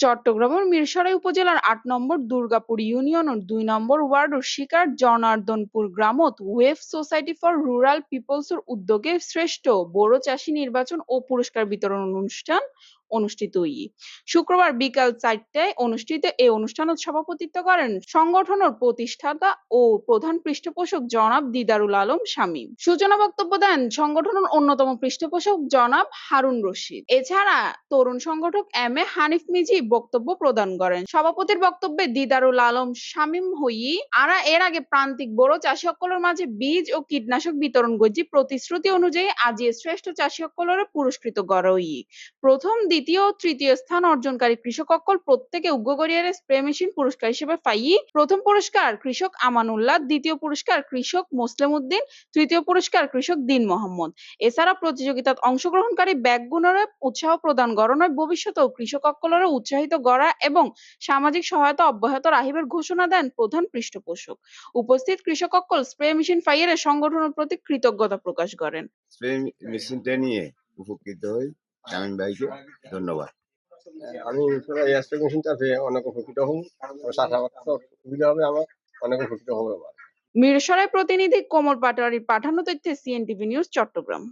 চট্টগ্রামের মিরসরাই উপজেলার ৮ নম্বর দুর্গাপুর ইউনিয়নের ২ নম্বর ওয়ার্ডের শিকার Janardanpur গ্রামত wave society for rural পিপলসের উদ্যোগে শ্রেষ্ঠ বড় চাষী নির্বাচন ও পুরস্কার বিতরণ অনুষ্ঠান অনুষ্ঠিত শুক্রবার বিকাল ৪টায় অনুষ্ঠিত এই অনুষ্ঠানত সভাপতিত্ব করেন সংগঠনের প্রতিষ্ঠাতা ও প্রধান পৃষ্ঠপোষক জনাব দিদারুল আলম শামীম। সূচনা বক্তব্য দেন সংগঠনের অন্যতম পৃষ্ঠপোষক জনাব হারুন রশিদ। এছাড়া তরুণ সংগঠক এম এ হানিফ মিজি বক্তব্য প্রদান করেন। সভাপতির বক্তব্যে দিদারুল আলম শামীম আরা এর আগে প্রান্তিক বড় চাষী সকলের মাঝে বীজ ও কীটনাশক বিতরণ গজি প্রতিশ্রুতি অনুযায়ী আজি শ্রেষ্ঠ চাষী সকলের পুরস্কৃত গড়ই প্রথম, দ্বিতীয় ও তৃতীয় স্থান অর্জনকারী কৃষক সকল প্রত্যেকে উগ্রগড়িয়ার স্প্রে মেশিন পুরস্কার হিসেবে প্রথম পুরস্কার কৃষক আমানুল্লাহ, দ্বিতীয় পুরস্কার কৃষক মোসলেম উদ্দিন, তৃতীয় পুরস্কার কৃষক দিন মোহাম্মদ। এছাড়া প্রতিযোগিতায় অংশগ্রহণকারী ব্যাগগুণরে উৎসাহ প্রদান গড়নয় ভবিষ্যতেও কৃষক সকলরে উৎসাহিত গড়া এবং সামাজিক সহায়তা অব্যাহত রাখিবের ঘোষণা দেন প্রধান পৃষ্ঠপোষক। উপস্থিত কৃষক সকল স্প্রে মেশিন ফাইয়ারে সংগঠনের প্রতি কৃতজ্ঞতা প্রকাশ করেন। স্প্রে মেশিনটা নিয়ে উপকৃত হই শামীম ভাইকে ধন্যবাদ। আমি এই স্প্রে মেশিনটা পেয়ে অনেক উপকৃত হব, সুবিধা হবে, আমার অনেক উপকৃত হবে। মিরসরাই প্রতিনিধি কোমল পাটোয়ারির পাঠানো তথ্যে সিএনটিভি নিউজ চট্টগ্রাম।